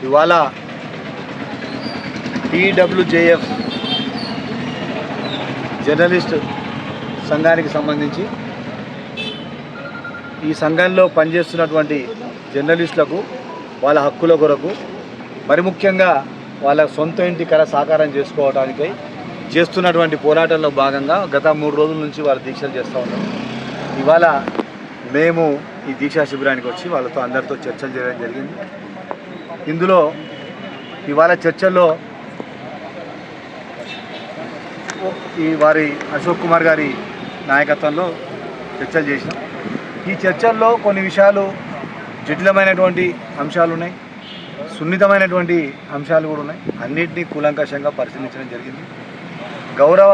ఇవాళ TWJF journalist సంఘానికి సంబంధించి ఈ సంఘంలో పనిచేస్తున్నటువంటి జర్నలిస్టులకు వాళ్ళ హక్కుల కొరకు మరి ముఖ్యంగా వాళ్ళ సొంత ఇంటి కళ సాకారం చేసుకోవడానికై చేస్తున్నటువంటి పోరాటంలో భాగంగా గత 3 రోజుల నుంచి వాళ్ళు దీక్షలు చేస్తూ ఉన్నారు. ఇవాళ మేము ఈ దీక్షా శిబిరానికి వచ్చి వాళ్ళతో అందరితో చర్చలు చేయడం జరిగింది. ఇందులో ఇవాళ చర్చల్లో ఈ వారి అశోక్ కుమార్ గారి నాయకత్వంలో చర్చలు చేసినాం. ఈ చర్చల్లో కొన్ని విషయాలు జటిలమైనటువంటి అంశాలు ఉన్నాయి, సున్నితమైనటువంటి అంశాలు కూడా ఉన్నాయి. అన్నింటినీ కూలంకషంగా పరిశీలించడం జరిగింది. గౌరవ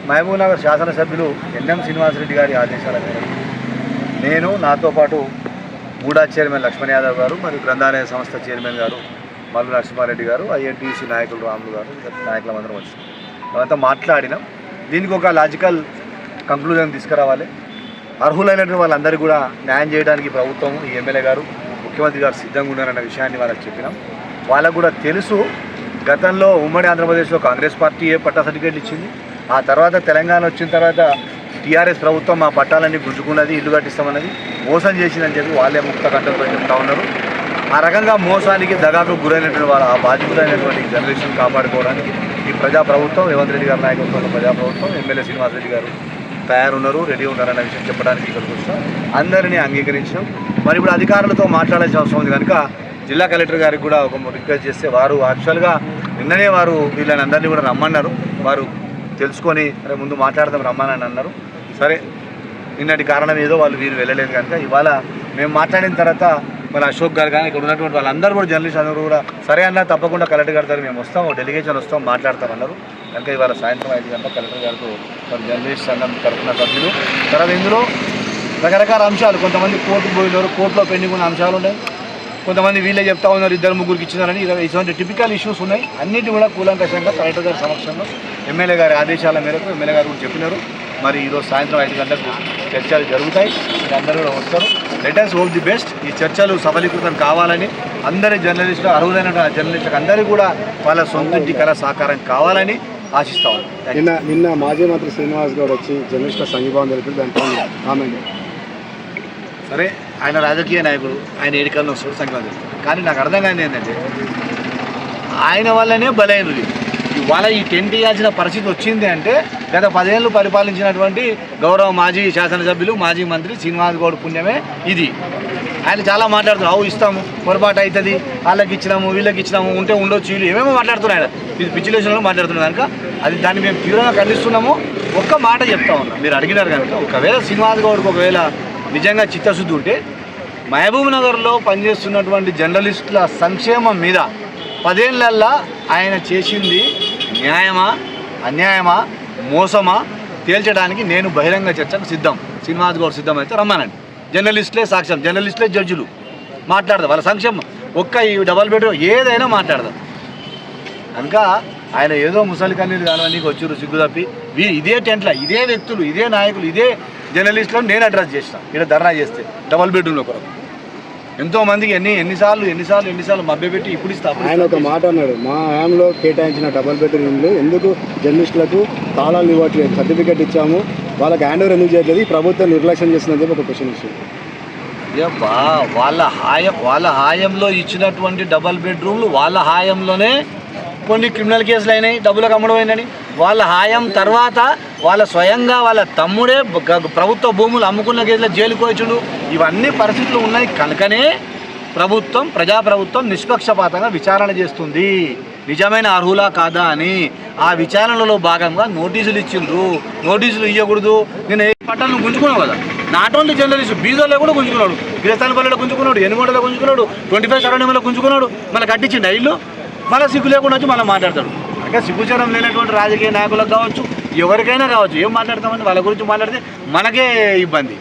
మహబూబ్నగర్ శాసనసభ్యులు ఎన్ఎం శ్రీనివాసరెడ్డి గారి ఆదేశాల మేరకు నేను, నాతో పాటు మూడా చైర్మన్ లక్ష్మణ్ యాదవ్ గారు, మరియు గ్రంథాలయ సంస్థ చైర్మన్ గారు మల్లు నరసింహారెడ్డి గారు, INTUC నాయకులు రాములు గారు, నాయకులందరం వచ్చినాం. అదంతా మాట్లాడినాం. దీనికి ఒక లాజికల్ కంక్లూజన్ తీసుకురావాలి. అర్హులైనటువంటి వాళ్ళందరికీ కూడా న్యాయం చేయడానికి ప్రభుత్వం, ఈ ఎమ్మెల్యే గారు, ముఖ్యమంత్రి గారు సిద్ధంగా ఉన్నారన్న విషయాన్ని వాళ్ళకి చెప్పినాం. వాళ్ళకు కూడా తెలుసు, గతంలో ఉమ్మడి ఆంధ్రప్రదేశ్లో కాంగ్రెస్ పార్టీ పట్టా సర్టిఫికేట్లు ఇచ్చింది. ఆ తర్వాత తెలంగాణ వచ్చిన తర్వాత TRS ప్రభుత్వం మా పట్టాలన్నీ గుంజుకున్నది, ఇల్లు కట్టిస్తామన్నది, మోసం చేసిందని చెప్పి వాళ్ళే ముక్త కంటంతో చెప్తా ఉన్నారు. ఆ రకంగా మోసానికి దగాకు గురైనటువంటి వాళ్ళ ఆ బాధితులైనటువంటి జర్నలిస్టులను కాపాడుకోవడానికి ఈ ప్రజాప్రభుత్వం, రేవంత్ రెడ్డి గారి నాయకత్వంలో ప్రజాప్రభుత్వం, ఎమ్మెల్యే శ్రీనివాసరెడ్డి గారు తయారున్నారు, రెడీ ఉన్నారన్న విషయం చెప్పడానికి ఇక్కడికి వచ్చాం. అందరినీ అంగీకరించాం. మరి ఇప్పుడు అధికారులతో మాట్లాడాల్సిన అవసరం ఉంది కనుక జిల్లా కలెక్టర్ గారికి కూడా ఒక రిక్వెస్ట్ చేస్తే, వారు యాక్చువల్గా నిన్ననే వారు వీళ్ళని అందరినీ కూడా రమ్మన్నారు. వారు తెలుసుకొని ముందు మాట్లాడదాం రమ్మని అన్నారు. సరే, నిన్నటి కారణం ఏదో వీరు వెళ్ళలేదు కనుక ఇవాళ మేము మాట్లాడిన తర్వాత మన అశోక్ గారు కానీ ఇక్కడ ఉన్నటువంటి వాళ్ళందరూ కూడా జర్నలిస్ట్ అందరూ కూడా సరే అన్న తప్పకుండా కలెక్టర్ గారితో మేము వస్తాం, డెలిగేషన్ వస్తాం, మాట్లాడతామన్నారు. కనుక ఇవాళ సాయంత్రం 5 గంటలకు కలెక్టర్ గారితో మరి జర్నలిస్ట్ సంఘం తరఫున సభ్యులు, తర్వాత ఇందులో రకరకాల అంశాలు, కొంతమంది కోర్టుకు పోయినారు, కోర్టులో పెండింగ్ ఉన్న అంశాలు ఉన్నాయి, కొంతమంది వీళ్ళే చెప్తా ఉన్నారు 2-3 ఇచ్చినారని, ఇటువంటి టిపికల్ ఇష్యూస్ ఉన్నాయి. అన్నిటి కూడా కూలంకషంగా కలెక్టర్ గారి సమక్షంలో ఎమ్మెల్యే గారి ఆదేశాల మేరకు ఎమ్మెల్యే గారు కూడా చెప్పినారు. మరి ఈరోజు సాయంత్రం 5 గంటలకు చర్చలు జరుగుతాయి. అందరూ కూడా వస్తారు. Let us hope the best. ఈ చర్చలు సఫలీకృతం కావాలని, అందరి జర్నలిస్టులు, అర్హులైన జర్నలిస్టులకు అందరికీ కూడా వాళ్ళ సొంత ఇంటి కళ సాకారం కావాలని ఆశిస్తా ఉన్నాం. నిన్న మాజీ మంత్రి శ్రీనివాస్ గౌడ్ వచ్చి జర్నలిస్టుల సంఘీభావం తెలిపి దాని కామెంట్. సరే, ఆయన రాజకీయ నాయకుడు, ఆయన ఎన్నికల్లో వస్తాడు, సంఘీభావం తెలుస్తాడు. కానీ నాకు అర్థం కాని ఏంటంటే ఆయన వల్లనే బలైనది ఇవాళ ఈ టెంట్ ఇవ్వాల్సిన పరిస్థితి వచ్చింది అంటే గత 10 ఏళ్ళు పరిపాలించినటువంటి గౌరవ మాజీ శాసనసభ్యులు, మాజీ మంత్రి శ్రీనివాస్ గౌడ్ పుణ్యమే ఇది. ఆయన చాలా మాట్లాడుతున్నారు, ఇస్తాము, పొరపాటు అవుతుంది, వాళ్ళకి ఇచ్చినాము, వీళ్ళకి ఇచ్చినాము, ఉంటే ఉండొచ్చు, వీళ్ళు ఏమేమో మాట్లాడుతున్నారు. ఆయన ఇది పిచ్చిలేషన్లో మాట్లాడుతున్నారు కనుక దాన్ని మేము తీవ్రంగా ఖండిస్తున్నాము. ఒక్క మాట చెప్తా ఉన్నాం, మీరు అడిగినారు కనుక, ఒకవేళ శ్రీనివాస్ గౌడ్కి ఒకవేళ నిజంగా చిత్తశుద్ధి ఉంటే మహబూబ్నగర్లో పనిచేస్తున్నటువంటి జర్నలిస్టుల సంక్షేమం మీద 10 ఏళ్ళల్లో ఆయన చేసింది న్యాయమా, అన్యాయమా, మోసమా తేల్చడానికి నేను బహిరంగ చర్చకు సిద్ధం. శ్రీనివాస్ గౌడ్ సిద్ధమైతే రమ్మానండి. జర్నలిస్టులే సాక్ష్యం, జర్నలిస్టులే జడ్జిలు మాట్లాడదాం. వాళ్ళ సంక్షేమం ఒక్క ఈ డబల్ బెడ్రూమ్ ఏదైనా మాట్లాడదాం. కనుక ఆయన ఏదో ముసలి కన్నీరు కాలనీకి వచ్చారు సిగ్గు తప్పి. ఇదే టెంట్ల, ఇదే వ్యక్తులు, ఇదే నాయకులు, ఇదే జర్నలిస్టులను నేను అడ్రస్ చేస్తాను. ఇక్కడ ధర్నా చేస్తే డబల్ బెడ్రూమ్లో కొరకు ఎంతోమందికి ఎన్నిసార్లు మభ్యపెట్టి ఇప్పుడు ఇస్తా. ఆయన ఒక మాట అన్నాడు, మా హయాంలో కేటాయించిన డబల్ బెడ్రూమ్లు ఎందుకు జర్నలిస్టులకు తాళాలు ఇవ్వట్లేదు, సర్టిఫికేట్ ఇచ్చాము, వాళ్ళకి హ్యాండ్ ఓవర్ ఎందుకు చేయట్లేదు, ఈ ప్రభుత్వం నిర్లక్ష్యం చేస్తుందని చెప్పి ఒక క్వశ్చన్ ఇచ్చింది. వాళ్ళ హాయంలో ఇచ్చినటువంటి డబల్ బెడ్రూమ్లు వాళ్ళ హాయంలోనే కొన్ని క్రిమినల్ కేసులు అయినాయి, డబ్బులకు అమ్మడమైనని. వాళ్ళ హాయం తర్వాత వాళ్ళ స్వయంగా వాళ్ళ తమ్ముడే ప్రభుత్వ భూములు అమ్ముకున్న కేసులో జైలుకు వచ్చుడు. ఇవన్నీ పరిస్థితులు ఉన్నాయి కనుకనే ప్రజాప్రభుత్వం నిష్పక్షపాతంగా విచారణ చేస్తుంది, నిజమైన అర్హులా కాదా అని. ఆ విచారణలో భాగంగా నోటీసులు ఇచ్చిండ్రు. నోటీసులు ఇవ్వకూడదు. నేను ఏ పట్టాలను గుంజుకున్నావు కదా, నాట్ ఓన్లీ జర్నలిస్ట్, బీజోలో కూడా గుంజుకున్నాడు, గిరిస్తానపల్లిలో గుంజుకున్నాడు, ఎనుగొండలో గుంజుకున్నాడు, 25 సరౌండింగ్లో గుంజుకున్నాడు. మళ్ళీ కట్టించిండు ఇల్లు, మళ్ళీ సిగ్గు లేకుండా వచ్చి మళ్ళీ మాట్లాడతాడు. అంటే సిగ్గుచరం లేనటువంటి రాజకీయ నాయకులకు కావచ్చు, ఎవరికైనా కావచ్చు, ఏం మాట్లాడతామని వాళ్ళ గురించి మాట్లాడితే మనకే ఇబ్బంది.